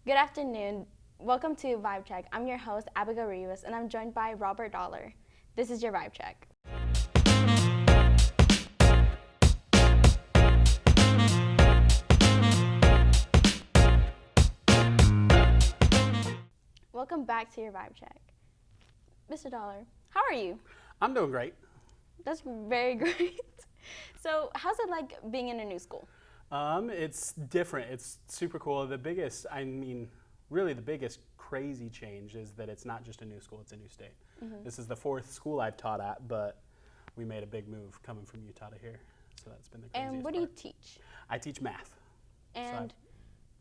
Good afternoon. Welcome to Vibe Check. I'm your host, Abigail R, and I'm joined by Robert Dollar. This is your Vibe Check. Welcome back to your Vibe Check. Mr. Dollar, how are you? I'm doing great. That's very great. So, how's it like being in a new school? It's different. It's super cool. Really the biggest crazy change is that it's not just a new school, it's a new state. This is the fourth school I've taught at, but we made a big move coming from Utah to here. So that's been the craziest And what do you part. teach? I teach math. And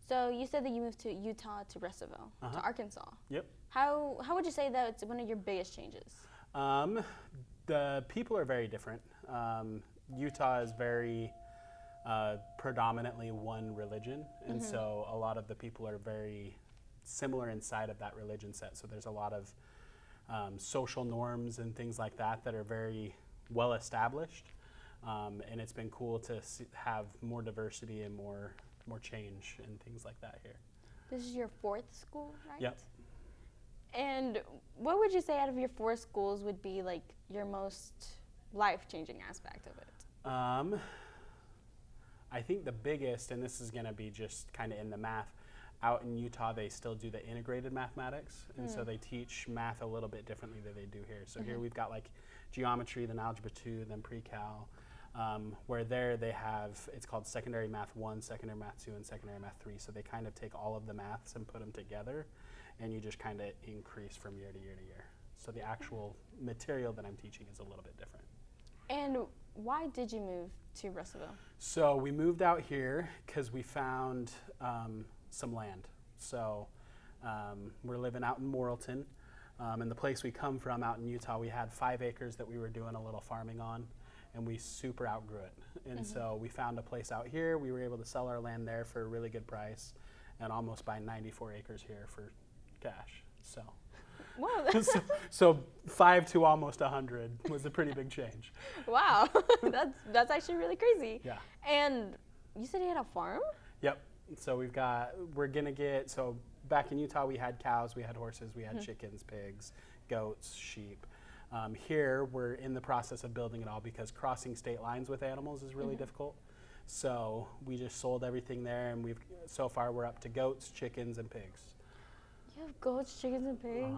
so you said that you moved to Utah to Russellville, to Arkansas. Yep. How would you say that it's one of your biggest changes? The people are very different. Utah is very predominantly one religion, and so a lot of the people are very similar inside of that religion set. So there's a lot of social norms and things like that that are very well established, and it's been cool to have more diversity and more change and things like that here. This is your fourth school, right? Yep. And what would you say out of your four schools would be like your most life-changing aspect of it? I think the biggest, and this is going to be just kind of in the math, out in Utah they still do the integrated mathematics, and so they teach math a little bit differently than they do here. So here we've got like geometry, then algebra 2, then pre-cal, where there they have, it's called secondary math 1, secondary math 2, and secondary math 3. So they kind of take all of the maths and put them together, and you just kind of increase from year to year to year. So the actual material that I'm teaching is a little bit different. And why did you move to Russellville? So we moved out here because we found some land. So we're living out in Morrilton, and the place we come from out in Utah, we had 5 acres that we were doing a little farming on, and we super outgrew it. And so we found a place out here. We were able to sell our land there for a really good price and almost buy 94 acres here for cash. So. Wow. so 5 to almost 100 was a pretty big change. Wow, that's actually really crazy. Yeah. And you said you had a farm? Yep. So we're gonna get, so back in Utah we had cows, we had horses, we had chickens, pigs, goats, sheep. Here we're in the process of building it all because crossing state lines with animals is really difficult. So we just sold everything there, and so far we're up to goats, chickens, and pigs. You have goats, chickens, and pigs?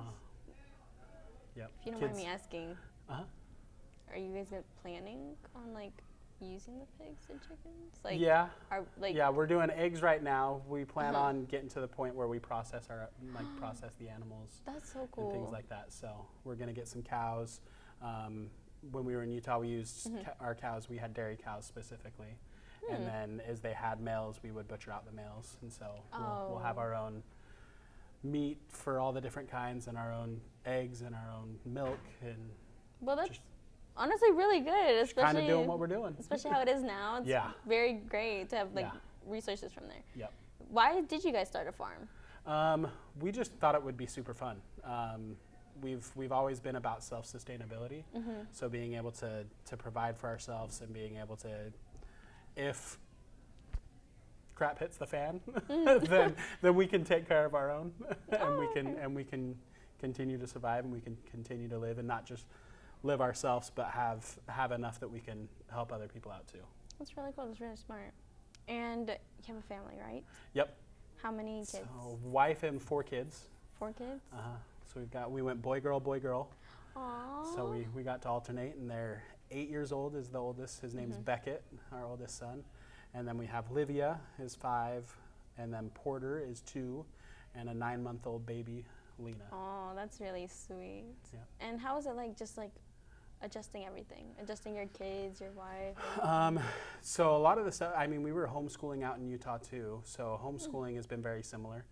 Yep. If you don't mind me asking, Uh-huh. are you guys planning on like using the pigs and chickens? Like, Yeah. Yeah, we're doing eggs right now. We plan on getting to the point where we process process the animals. That's so cool. And things like that. So we're gonna get some cows. When we were in Utah, we used our cows. We had dairy cows specifically, and then as they had males, we would butcher out the males, and so we'll have our own meat for all the different kinds, and our own eggs, and our own milk, and well, that's honestly really good, especially kind of doing what we're doing. Especially how it is now. It's very great to have like resources from there. Yep. Why did you guys start a farm? We just thought it would be super fun. We've always been about self-sustainability, so being able to provide for ourselves and being able to, if crap hits the fan, then we can take care of our own, and we can continue to survive, and we can continue to live, and not just live ourselves, but have enough that we can help other people out too. That's really cool. That's really smart. And you have a family, right? Yep. How many kids? So wife and 4 kids. 4 kids? So we went boy, girl, boy, girl. Aww. So we got to alternate, and they're 8 years old is the oldest. His name's Beckett, our oldest son. And then we have Livia is 5, and then Porter is 2, and a 9-month-old baby, Lena. Oh, that's really sweet. Yeah. And how is it like just like adjusting everything? Adjusting your kids, your wife? So a lot of the stuff, we were homeschooling out in Utah too, so homeschooling has been very similar.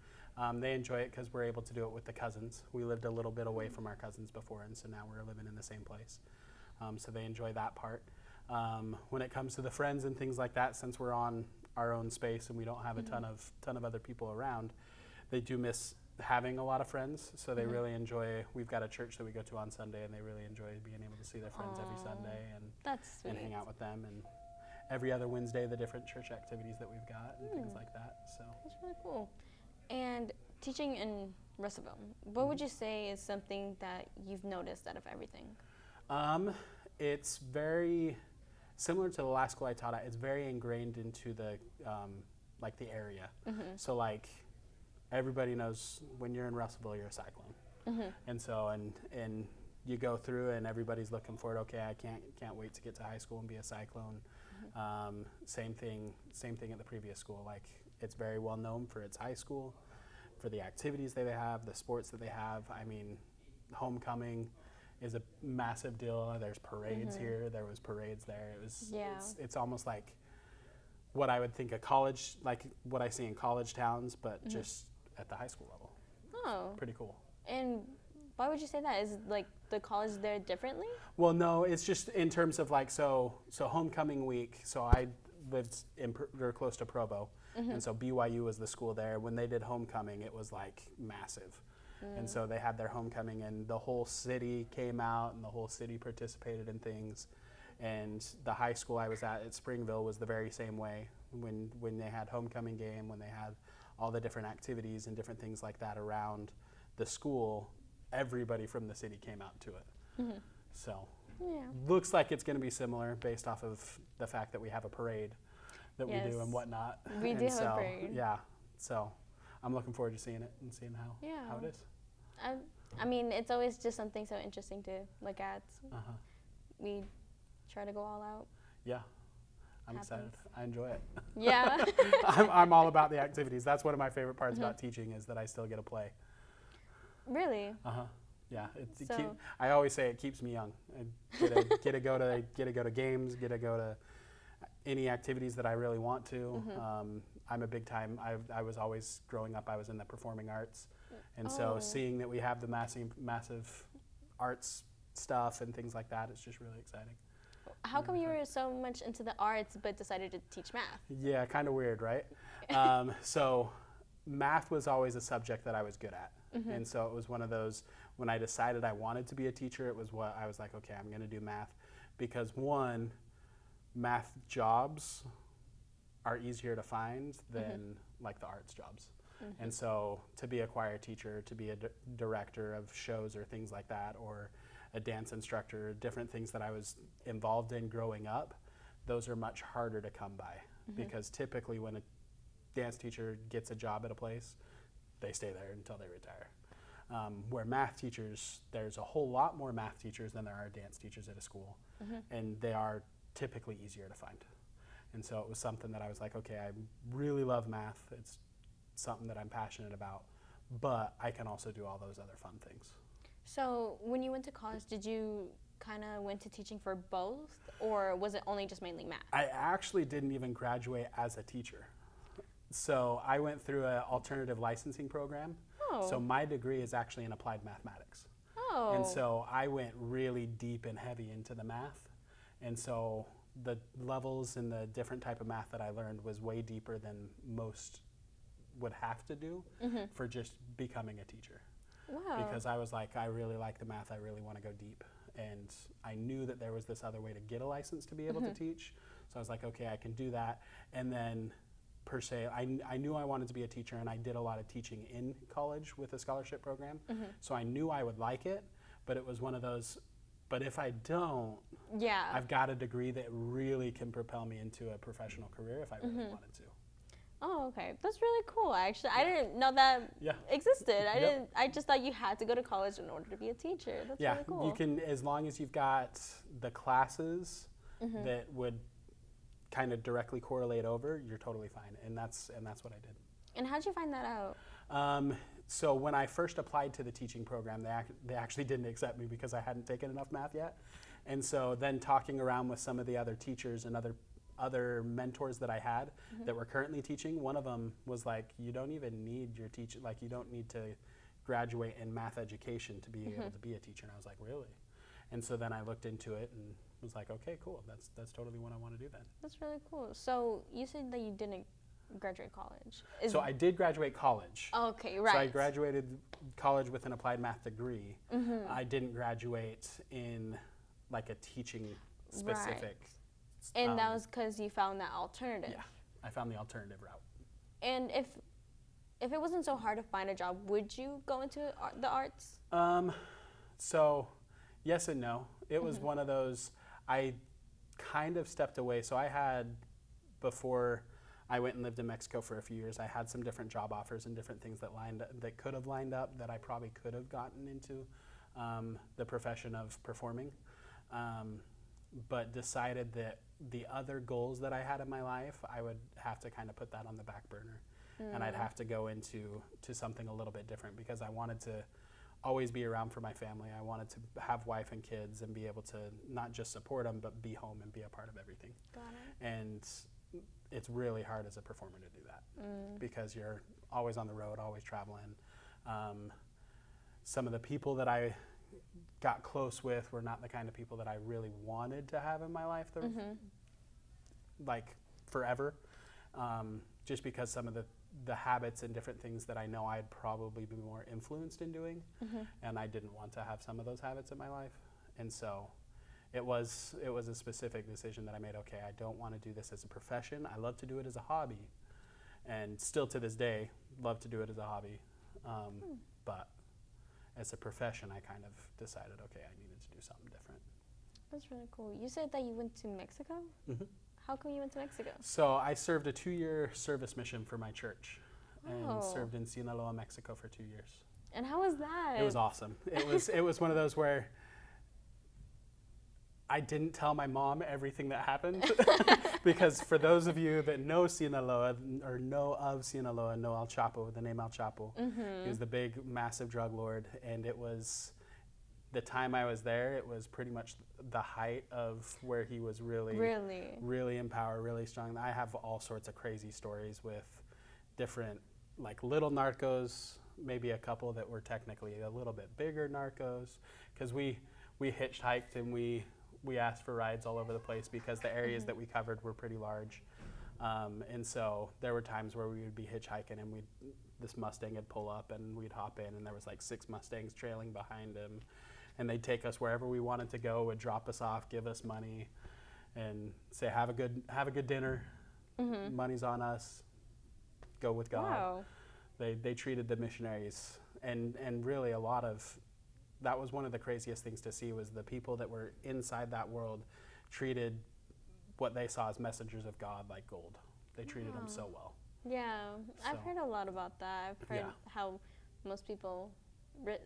They enjoy it because we're able to do it with the cousins. We lived a little bit away from our cousins before, and so now we're living in the same place. So they enjoy that part. When it comes to the friends and things like that, since we're on our own space and we don't have a ton of other people around, they do miss having a lot of friends, so they really enjoy. We've got a church that we go to on Sunday, and they really enjoy being able to see their friends every Sunday and hang out with them. And every other Wednesday, the different church activities that we've got and things like that. So that's really cool. And teaching in Russellville, what would you say is something that you've noticed out of everything? It's very similar to the last school I taught at. It's very ingrained into the like the area. So like everybody knows when you're in Russellville, you're a Cyclone, and so and you go through and everybody's looking for it. Okay, I can't wait to get to high school and be a Cyclone. Same thing at the previous school. Like it's very well known for its high school, for the activities that they have, the sports that they have. I mean, homecoming is a massive deal. There's parades here. There was parades there. It was. Yeah. It's almost like what I would think a college, like what I see in college towns, but just at the high school level. Oh. Pretty cool. And why would you say that? Is like the college there differently? Well, no, it's just in terms of like, so homecoming week, so I lived or close to Provo, and so BYU was the school there. When they did homecoming, it was like massive. And so they had their homecoming and the whole city came out and the whole city participated in things. And the high school I was at Springville was the very same way. When they had homecoming game, when they had all the different activities and different things like that around the school, everybody from the city came out to it. So looks like it's going to be similar based off of the fact that we have a parade that we do and whatnot. We do have a parade. Yeah, so I'm looking forward to seeing it and seeing how it is. I mean, it's always just something so interesting to look at. We try to go all out. Yeah, I'm excited. I enjoy it. Yeah. I'm all about the activities. That's one of my favorite parts about teaching is that I still get to play. Really? Yeah. I always say it keeps me young. I get to go to games, get to go to any activities that I really want to. I'm a big time. I was always growing up. I was in the performing arts, and so seeing that we have the massive arts stuff and things like that, it's just really exciting. How come you were so much into the arts but decided to teach math? Yeah, kind of weird, right? So math was always a subject that I was good at. And so it was one of those, when I decided I wanted to be a teacher, it was what I was like, okay, I'm going to do math. Because one, math jobs are easier to find than like the arts jobs. And so to be a choir teacher, to be a director of shows or things like that, or a dance instructor, different things that I was involved in growing up, those are much harder to come by. Because typically when a dance teacher gets a job at a place, they stay there until they retire. Where math teachers, there's a whole lot more math teachers than there are dance teachers at a school. And they are typically easier to find. And so it was something that I was like, okay, I really love math. It's something that I'm passionate about, but I can also do all those other fun things. So when you went to college, did you kind of went to teaching for both, or was it only just mainly math? I actually didn't even graduate as a teacher. So I went through an alternative licensing program. So my degree is actually in applied mathematics. And so I went really deep and heavy into the math. And so the levels and the different type of math that I learned was way deeper than most would have to do for just becoming a teacher. Wow. Because I was like, I really like the math, I really want to go deep. And I knew that there was this other way to get a license to be able to teach. So I was like, okay, I can do that. And then per se, I knew I wanted to be a teacher, and I did a lot of teaching in college with a scholarship program. So I knew I would like it, but it was one of those, but if I don't, I've got a degree that really can propel me into a professional career if I really wanted to. Oh, okay. That's really cool, actually. I didn't know that existed. I just thought you had to go to college in order to be a teacher. That's really cool. You can, as long as you've got the classes that would kind of directly correlate over, you're totally fine. And that's what I did. And how'd you find that out? So when I first applied to the teaching program, they actually didn't accept me because I hadn't taken enough math yet. And so then talking around with some of the other teachers and other mentors that I had that were currently teaching, one of them was like, you don't even need your teacher, like you don't need to graduate in math education to be able to be a teacher. And I was like, really? And so then I looked into it and was like, okay, cool. That's totally what I want to do then. That's really cool. So you said that you didn't graduate college. So I did graduate college. Okay, right. So I graduated college with an applied math degree. I didn't graduate in like a teaching specific. Right. And that was because you found that alternative. Yeah, I found the alternative route. And if if it wasn't so hard to find a job, would you go into the arts? So yes and no. It was one of those, I kind of stepped away. So I had, before I went and lived in Mexico for a few years, I had some different job offers and different things that could have lined up that I probably could have gotten into the profession of performing, but decided that the other goals that I had in my life, I would have to kind of put that on the back burner, and I'd have to go into something a little bit different, because I wanted to always be around for my family. I wanted to have wife and kids and be able to not just support them, but be home and be a part of everything. Got it. And it's really hard as a performer to do that, because you're always on the road, always traveling. Some of the people that I got close with were not the kind of people that I really wanted to have in my life, like forever, just because some of the habits and different things that I know I'd probably be more influenced in doing, and I didn't want to have some of those habits in my life. And so it was a specific decision that I made. Okay, I don't want to do this as a profession. I love to do it as a hobby, and still to this day love to do it as a hobby, but as a profession, I kind of decided, okay, I needed to do something different. That's really cool. You said that you went to Mexico? How come you went to Mexico? So I served a 2-year service mission for my church, and served in Sinaloa, Mexico for 2 years. And how was that? It was awesome. It was one of those where I didn't tell my mom everything that happened, because for those of you that know Sinaloa or know of Sinaloa, know El Chapo, the name El Chapo. He was the big, massive drug lord, and it was, the time I was there, it was pretty much the height of where he was really in power, really strong. I have all sorts of crazy stories with different, like, little narcos, maybe a couple that were technically a little bit bigger narcos, because we hitchhiked and we asked for rides all over the place, because the areas that we covered were pretty large. And so there were times where we would be hitchhiking, and this Mustang would pull up and we'd hop in, and there was like 6 Mustangs trailing behind him, and they'd take us wherever we wanted to go, would drop us off, give us money, and say, have a good dinner, money's on us, go with God. Wow. They treated the missionaries, and really a lot of, that was one of the craziest things to see, was the people that were inside that world treated what they saw as messengers of God like gold. They treated them so well. Yeah, So. I've heard a lot about that. I've heard how most people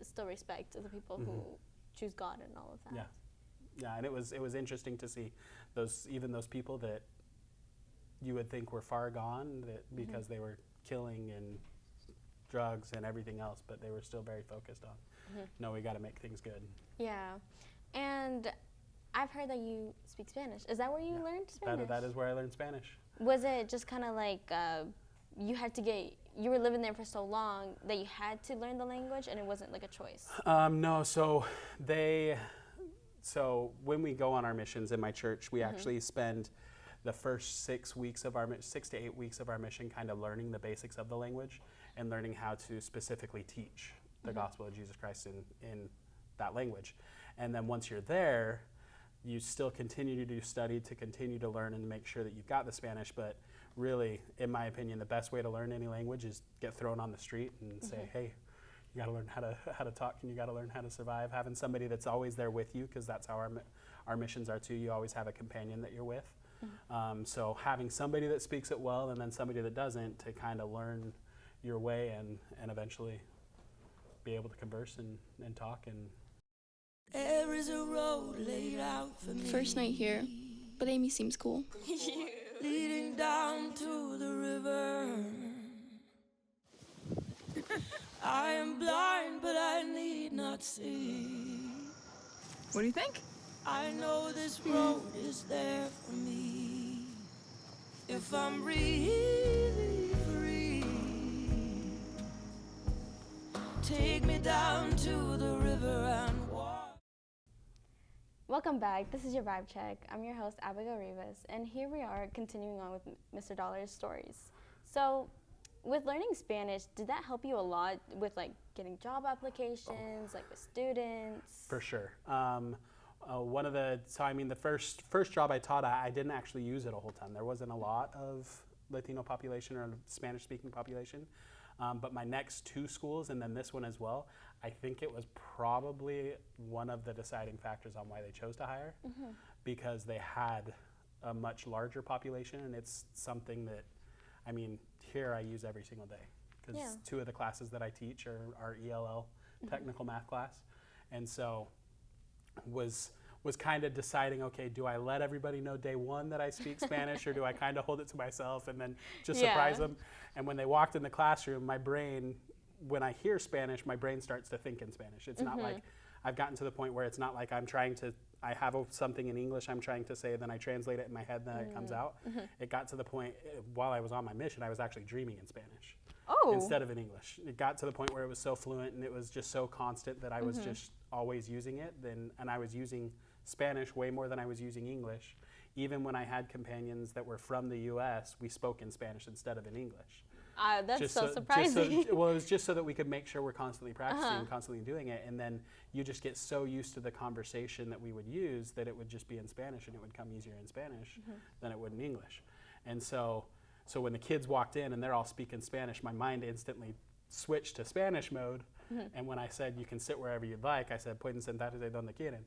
still respect the people who choose God and all of that. Yeah, and it was interesting to see even those people that you would think were far gone, that because they were killing and drugs and everything else, but they were still very focused on, no, we got to make things good. Yeah, and I've heard that you speak Spanish. Is that where you learned Spanish? That is where I learned Spanish. Was it just kind of like you were living there for so long that you had to learn the language, and it wasn't like a choice? No, so when we go on our missions in my church, we actually spend the first 6 to 8 weeks of our mission kind of learning the basics of the language and learning how to specifically teach the gospel of Jesus Christ in that language. And then once you're there, you still continue to do study to continue to learn and make sure that you've got the Spanish. But really, in my opinion, the best way to learn any language is get thrown on the street and say, hey, you got to learn how to talk, and you got to learn how to survive. Having somebody that's always there with you, because that's how our missions are too. You always have a companion that you're with. So having somebody that speaks it well and then somebody that doesn't, to kind of learn your way and eventually be able to converse and talk. And there is a road laid out for me. First night here, but Amy seems cool. Leading down to the river. I am blind, but I need not see. What do you think? I know this road is there for me. If I'm really free, take me down to the river and walk. Welcome back. This is your Vibe Check. I'm your host, Abigail R, and here we are continuing on with Mr. Dollar's stories. So, with learning Spanish, did that help you a lot with like getting job applications, like with students? For sure. The first job I taught, I didn't actually use it a whole ton. There wasn't a lot of Latino population or Spanish-speaking population. But my next 2 schools and then this one as well, I think it was probably one of the deciding factors on why they chose to hire, because they had a much larger population, and it's something that, I mean, here I use every single day, because 2 of the classes that I teach are ELL, technical math class, and so was kind of deciding, okay, do I let everybody know day 1 that I speak Spanish, or do I kind of hold it to myself and then just surprise them? And when they walked in the classroom, my brain, when I hear Spanish, my brain starts to think in Spanish. It's not like, I've gotten to the point where it's not like I have something in English I'm trying to say, then I translate it in my head, then it comes out. It got to the point, while I was on my mission, I was actually dreaming in Spanish instead of in English. It got to the point where it was so fluent and it was just so constant that I was just always using it. And I was using Spanish way more than I was using English. Even when I had companions that were from the US, we spoke in Spanish instead of in English. That's so surprising. Well, it was just so that we could make sure we're constantly practicing, constantly doing it, and then you just get so used to the conversation that we would use that it would just be in Spanish, and it would come easier in Spanish than it would in English. And so when the kids walked in and they're all speaking Spanish, my mind instantly switched to Spanish mode, and when I said, you can sit wherever you'd like, I said, pueden sentarse donde quieren.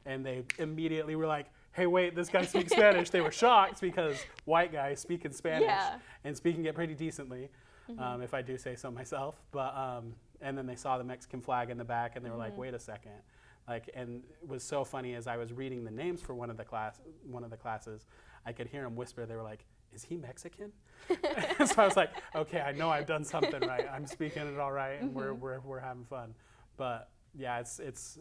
And they immediately were like, hey, wait, this guy speaks Spanish. They were shocked because white guys speak in Spanish and speaking it pretty decently, if I do say so myself. But and then they saw the Mexican flag in the back, and they were like, wait a second. Like, and it was so funny, as I was reading the names for one of the classes, I could hear them whisper. They were like, is he Mexican? So I was like, okay, I know I've done something right. I'm speaking it all right, and we're having fun. But yeah, it's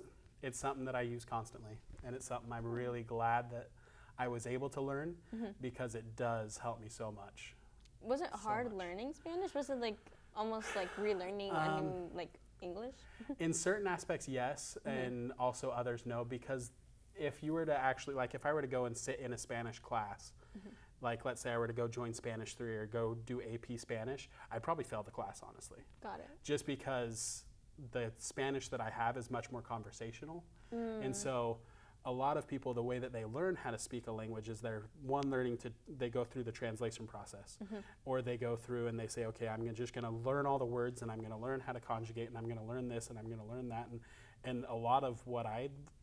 something that I use constantly, and it's something I'm really glad that I was able to learn, because it does help me so much. Was it hard learning Spanish? Was it like almost like relearning a new like English? In certain aspects, yes, and also others, no, because if you were to actually, like if I were to go and sit in a Spanish class, like let's say I were to go join Spanish 3 or go do AP Spanish, I'd probably fail the class, honestly. Got it. Just because the Spanish that I have is much more conversational. And so a lot of people, the way that they learn how to speak a language is they go through the translation process, or they go through and they say, okay, I'm just going to learn all the words, and I'm going to learn how to conjugate, and I'm going to learn this, and I'm going to learn that. And a lot of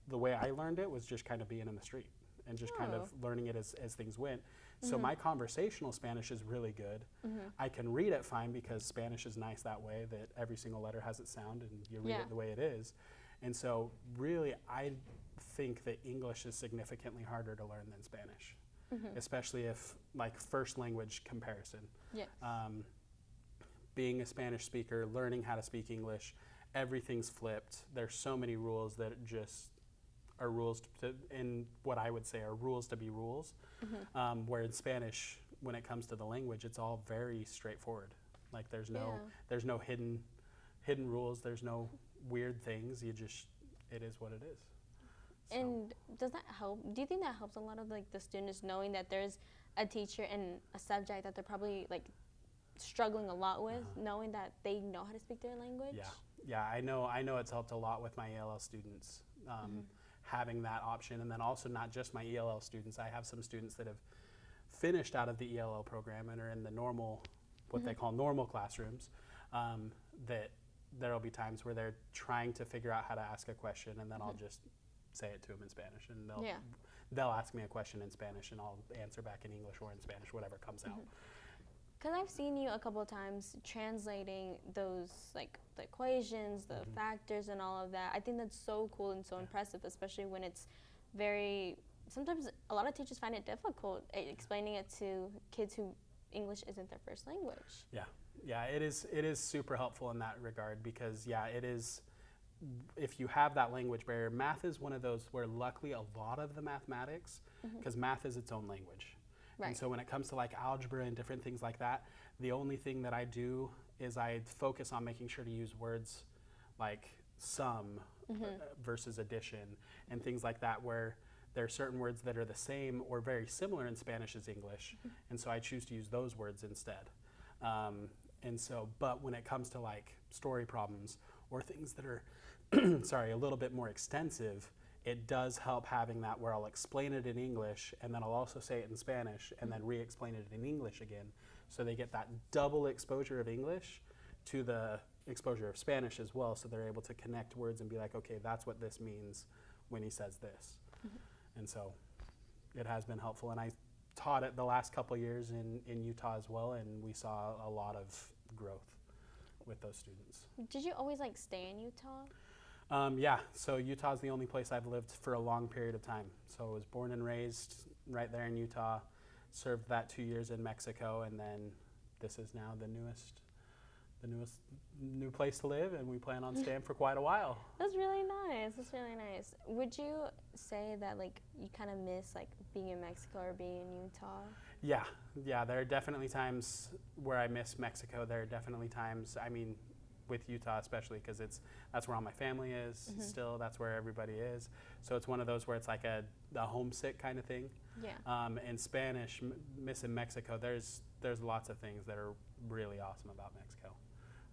the way I learned it was just kind of being in the street and just kind of learning it as things went. So my conversational Spanish is really good. I can read it fine, because Spanish is nice that way, that every single letter has its sound and you read it the way it is. And so really, I think that English is significantly harder to learn than Spanish, especially if, like, first language comparison. Yes. Being a Spanish speaker, learning how to speak English, everything's flipped. There's so many rules that just are rules in what I would say are rules to be rules. Where in Spanish, when it comes to the language, it's all very straightforward. Like there's no hidden rules. There's no weird things. It is what it is. So. And does that help? Do you think that helps a lot of like the students knowing that there's a teacher and a subject that they're probably like struggling a lot with, knowing that they know how to speak their language? Yeah. I know it's helped a lot with my ELL students. Having that option, and then also not just my ELL students. I have some students that have finished out of the ELL program and are in the normal, what they call normal classrooms, that there'll be times where they're trying to figure out how to ask a question, and then I'll just say it to them in Spanish, and they'll ask me a question in Spanish, and I'll answer back in English or in Spanish, whatever comes out. Because I've seen you a couple of times translating those, like, the equations, the factors, and all of that. I think that's so cool and so impressive, especially when it's sometimes a lot of teachers find it difficult explaining it to kids who English isn't their first language. Yeah, it is super helpful in that regard, because, it is, if you have that language barrier, math is one of those where luckily a lot of the mathematics, because math is its own language. Right. And so when it comes to like algebra and different things like that, the only thing that I do is I focus on making sure to use words like sum versus addition and things like that, where there are certain words that are the same or very similar in Spanish as English. And so I choose to use those words instead. But when it comes to like story problems or things that are, a little bit more extensive, it does help having that where I'll explain it in English and then I'll also say it in Spanish and then re-explain it in English again. So they get that double exposure of English to the exposure of Spanish as well, so they're able to connect words and be like, okay, that's what this means when he says this. And so it has been helpful. And I taught it the last couple years in Utah as well, and we saw a lot of growth with those students. Did you always like stay in Utah? Yeah, so Utah's the only place I've lived for a long period of time. So I was born and raised right there in Utah, served that 2 years in Mexico, and then this is now the newest new place to live, and we plan on staying for quite a while. That's really nice. That's really nice. Would you say that like you kind of miss like being in Mexico or being in Utah? Yeah, there are definitely times where I miss Mexico. There are definitely times, I mean, with Utah especially, because that's where all my family is still, that's where everybody is. So it's one of those where it's like a homesick kind of thing. Yeah. In Spanish, missing Mexico, there's lots of things that are really awesome about Mexico.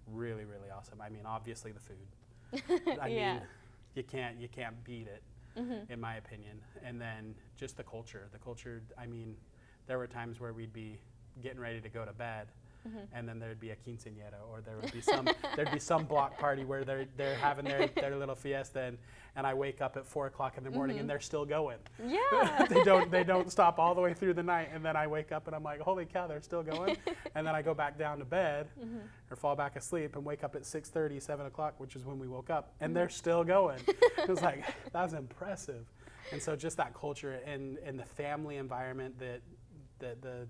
Really, really awesome. I mean, obviously the food. I mean, you can't beat it, in my opinion. And then just the culture. The culture, I mean, there were times where we'd be getting ready to go to bed, and then there'd be a quinceañera, or there'd be some block party where they're having their little fiesta, and I wake up at 4 o'clock in the morning and they're still going. Yeah. they don't stop all the way through the night, and then I wake up and I'm like, holy cow, they're still going. And then I go back down to bed or fall back asleep and wake up at 6:30, 7 o'clock, which is when we woke up, and they're still going. It was like, that's impressive. And so just that culture and the family environment that the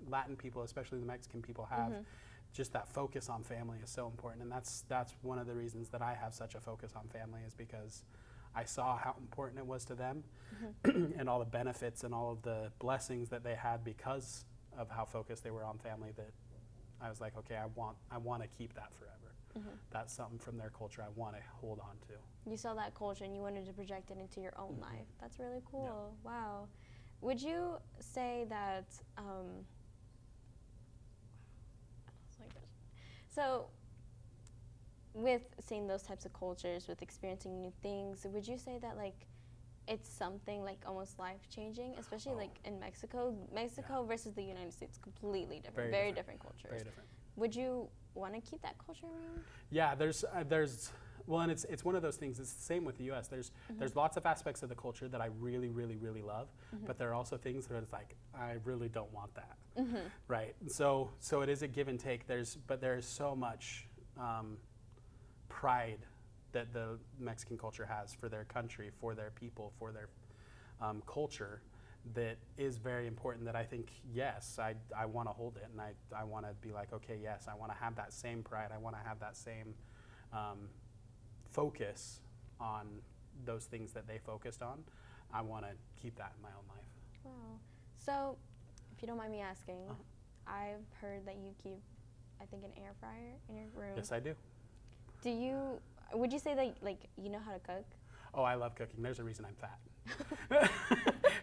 Latin people, especially the Mexican people, have, just that focus on family is so important. And that's one of the reasons that I have such a focus on family, is because I saw how important it was to them and all the benefits and all of the blessings that they had because of how focused they were on family, that I was like, okay, I want to keep that forever. That's something from their culture I want to hold on to. You saw that culture and you wanted to project it into your own life. That's really cool. Yeah. Wow. Would you say that, so with seeing those types of cultures, with experiencing new things, would you say that like it's something like almost life-changing, especially like in Mexico? Mexico versus the United States, completely different, very different cultures. Very different. Would you want to keep that culture around? Yeah, there's well, and it's one of those things. It's the same with the U.S. There's lots of aspects of the culture that I really, really, really love, but there are also things that it's like, I really don't want that, right? So it is a give and take. But there's so much pride that the Mexican culture has for their country, for their people, for their culture, that is very important, that I think, yes, I want to hold it, and I want to be like, okay, yes, I want to have that same pride. I want to have that same focus on those things that they focused on. I want to keep that in my own life. Wow. So, if you don't mind me asking, I've heard that you keep, I think, an air fryer in your room. Yes, I do. Would you say that, like, you know how to cook? Oh, I love cooking. There's a reason I'm fat.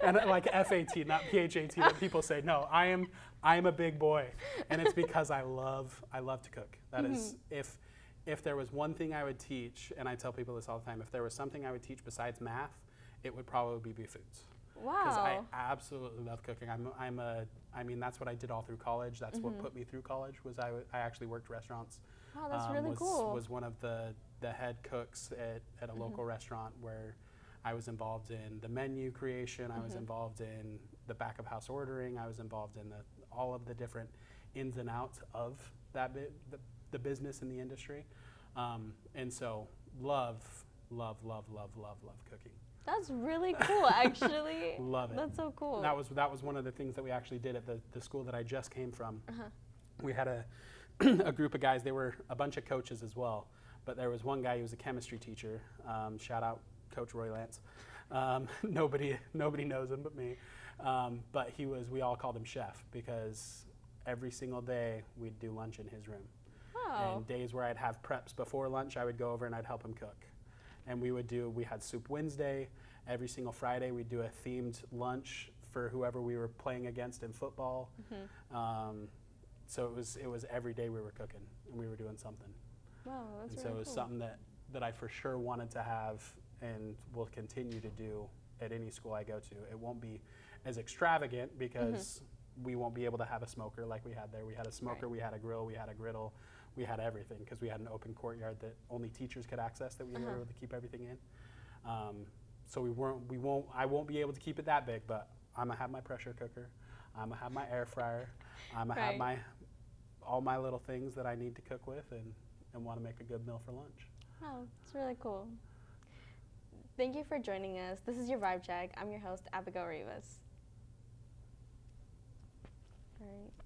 And like FAT, not PHAT, that people say, no, I'm a big boy. And it's because I love to cook. That is, if there was one thing I would teach, and I tell people this all the time, if there was something I would teach besides math, it would probably be foods. Wow. Because I absolutely love cooking. I mean, that's what I did all through college. That's what put me through college, was I actually worked restaurants. Wow, that's really cool. Was one of the head cooks at a local restaurant, where I was involved in the menu creation. I was involved in the back of house ordering. I was involved in all of the different ins and outs of that the business in the industry. And so love cooking. That's really cool, actually. Love it. That's so cool. That was one of the things that we actually did at the school that I just came from. We had a group of guys. They were a bunch of coaches as well, but there was one guy who was a chemistry teacher. Shout out Coach Roy Lance. Nobody knows him but me. But we all called him Chef, because every single day we'd do lunch in his room. Wow. And days where I'd have preps before lunch, I would go over and I'd help him cook. And we had Soup Wednesday. Every single Friday we'd do a themed lunch for whoever we were playing against in football. So it was every day we were cooking and we were doing something. Wow, that's and really so it was cool. something that I for sure wanted to have and will continue to do at any school I go to. It won't be as extravagant, because we won't be able to have a smoker like we had there. We had a smoker, we had a grill, we had a griddle, we had everything because we had an open courtyard that only teachers could access, that we were able to keep everything in. So I won't be able to keep it that big, but I'm gonna have my pressure cooker, I'm gonna have my air fryer, I'm gonna have all my little things that I need to cook with and want to make a good meal for lunch. Oh, it's really cool. Thank you for joining us. This is your Vibe Check. I'm your host, Abigail Rivas. All right.